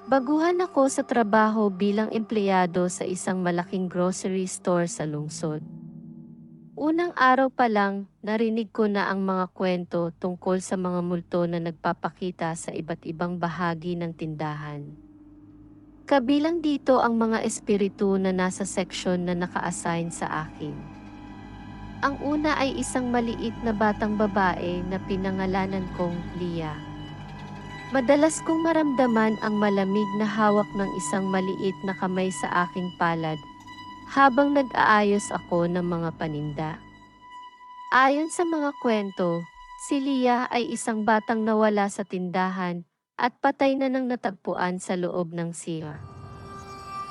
Baguhan ako sa trabaho bilang empleyado sa isang malaking grocery store sa lungsod. Unang araw pa lang, narinig ko na ang mga kwento tungkol sa mga multo na nagpapakita sa iba't ibang bahagi ng tindahan. Kabilang dito ang mga espiritu na nasa seksyon na naka-assign sa akin. Ang una ay isang maliit na batang babae na pinangalanan kong Lia. Madalas kong maramdaman ang malamig na hawak ng isang maliit na kamay sa aking palad habang nag-aayos ako ng mga paninda. Ayon sa mga kwento, si Lia ay isang batang nawala sa tindahan at patay na nang natagpuan sa loob ng CR.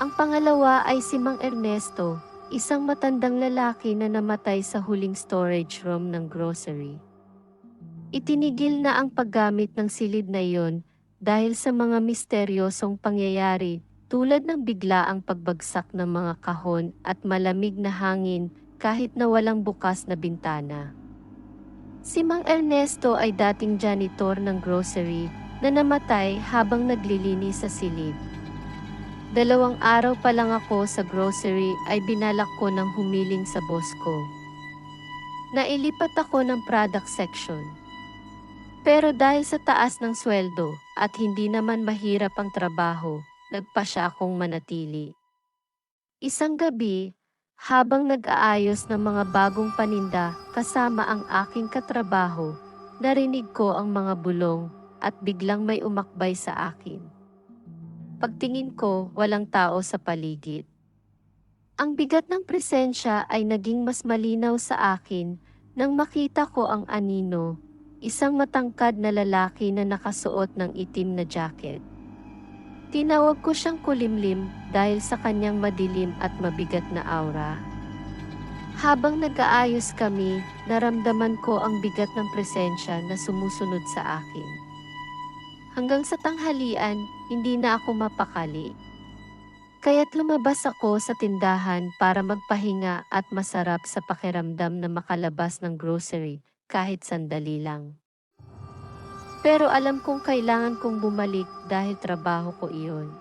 Ang pangalawa ay si Mang Ernesto, isang matandang lalaki na namatay sa huling storage room ng grocery. Itinigil na ang paggamit ng silid na iyon dahil sa mga misteryosong pangyayari tulad ng biglaang pagbagsak ng mga kahon at malamig na hangin kahit na walang bukas na bintana. Si Mang Ernesto ay dating janitor ng grocery na namatay habang naglilinis sa silid. 2 araw pa lang ako sa grocery ay binalak ko ng humiling sa boss ko. Nailipat ako ng product section. Pero dahil sa taas ng sweldo at hindi naman mahirap ang trabaho, nagpasya akong manatili. Isang gabi, habang nag-aayos ng mga bagong paninda kasama ang aking katrabaho, narinig ko ang mga bulong at biglang may umakbay sa akin. Pagtingin ko, walang tao sa paligid. Ang bigat ng presensya ay naging mas malinaw sa akin nang makita ko ang anino, isang matangkad na lalaki na nakasuot ng itim na jacket. Tinawag ko siyang kulimlim dahil sa kanyang madilim at mabigat na aura. Habang nag-aayos kami, naramdaman ko ang bigat ng presensya na sumusunod sa akin. Hanggang sa tanghalian, hindi na ako mapakali. Kaya't lumabas ako sa tindahan para magpahinga at masarap sa pakiramdam na makalabas ng grocery kahit sandali lang. Pero alam kong kailangan kong bumalik dahil trabaho ko iyon.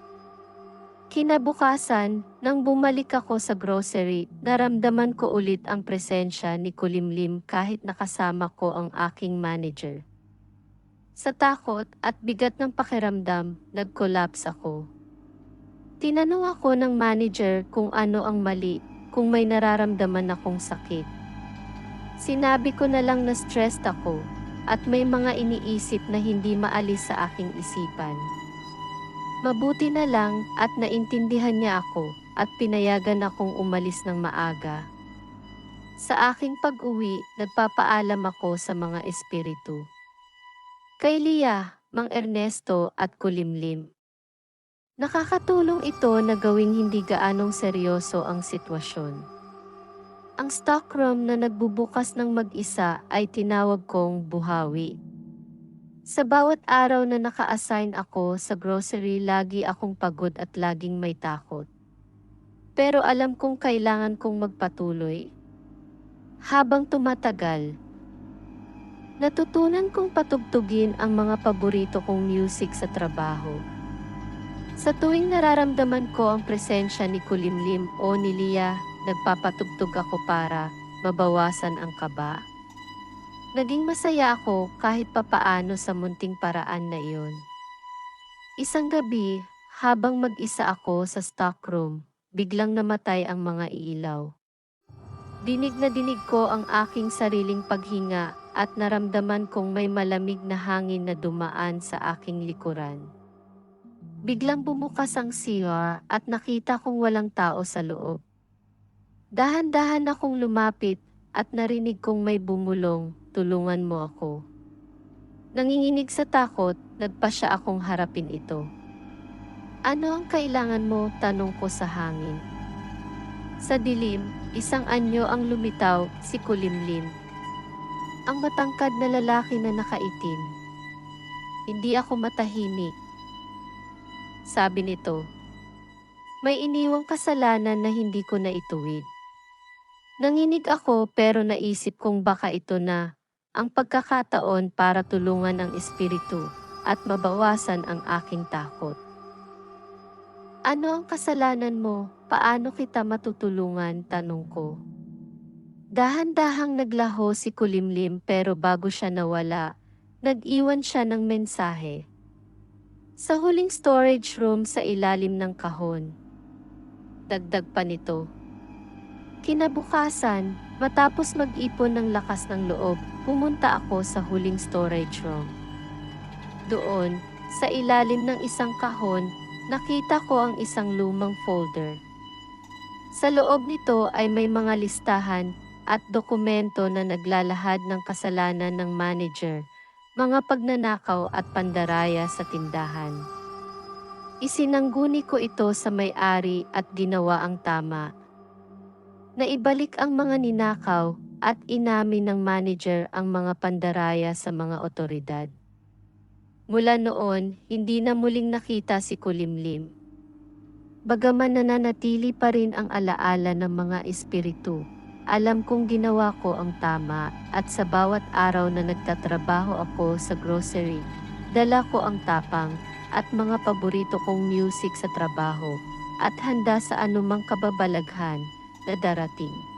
Kinabukasan, nang bumalik ako sa grocery, naramdaman ko ulit ang presensya ni Kulimlim kahit nakasama ko ang aking manager. Sa takot at bigat ng pakiramdam, nag-collapse ako. Tinanong ako ng manager kung ano ang mali, kung may nararamdaman akong sakit. Sinabi ko na lang na stressed ako, at may mga iniisip na hindi maalis sa aking isipan. Mabuti na lang at naintindihan niya ako, at pinayagan akong umalis ng maaga. Sa aking pag-uwi, nagpapaalam ako sa mga espiritu. Kay Lia, Mang Ernesto at Kulimlim. Nakakatulong ito na gawing hindi gaanong seryoso ang sitwasyon. Ang stockroom na nagbubukas ng mag-isa ay tinawag kong buhawi. Sa bawat araw na naka-assign ako sa grocery, lagi akong pagod at laging may takot. Pero alam kong kailangan kong magpatuloy. Habang tumatagal, natutunan kong patugtugin ang mga paborito kong music sa trabaho. Sa tuwing nararamdaman ko ang presensya ni Kulimlim o ni Lia, nagpapatugtog ako para mabawasan ang kaba. Naging masaya ako kahit papaano sa munting paraan na iyon. Isang gabi, habang mag-isa ako sa stockroom, biglang namatay ang mga ilaw. Dinig na dinig ko ang aking sariling paghinga at naramdaman kong may malamig na hangin na dumaan sa aking likuran. Biglang bumukas ang CR at nakita kong walang tao sa loob. Dahan-dahan akong lumapit at narinig kong may bumulong, "Tulungan mo ako." Nanginginig sa takot, nagpasya akong harapin ito. "Ano ang kailangan mo?" tanong ko sa hangin. Sa dilim, isang anyo ang lumitaw, si Kulimlim. Ang matangkad na lalaki na nakaitim. "Hindi ako matahimik," sabi nito. "May iniwang kasalanan na hindi ko na ituwid." Nanginig ako pero naisip kong baka ito na ang pagkakataon para tulungan ang espiritu at mabawasan ang aking takot. Ano ang kasalanan mo? Paano kita matutulungan? Tanong ko. Dahan-dahang naglaho si Kulimlim pero bago siya nawala, nag-iwan siya ng mensahe. Sa huling storage room sa ilalim ng kahon. Dagdag pa nito. Kinabukasan, matapos mag-ipon ng lakas ng loob, pumunta ako sa huling storage room. Doon, sa ilalim ng isang kahon, nakita ko ang isang lumang folder. Sa loob nito ay may mga listahan at dokumento na naglalahad ng kasalanan ng manager, mga pagnanakaw at pandaraya sa tindahan. Isinangguni ko ito sa may-ari at ginawa ang tama. Naibalik ang mga ninakaw at inamin ng manager ang mga pandaraya sa mga otoridad. Mula noon, hindi na muling nakita si Kulimlim. Bagaman nananatili pa rin ang alaala ng mga espiritu, alam kong ginawa ko ang tama at sa bawat araw na nagtatrabaho ako sa grocery, dala ko ang tapang at mga paborito kong music sa trabaho at handa sa anumang kababalaghan na darating.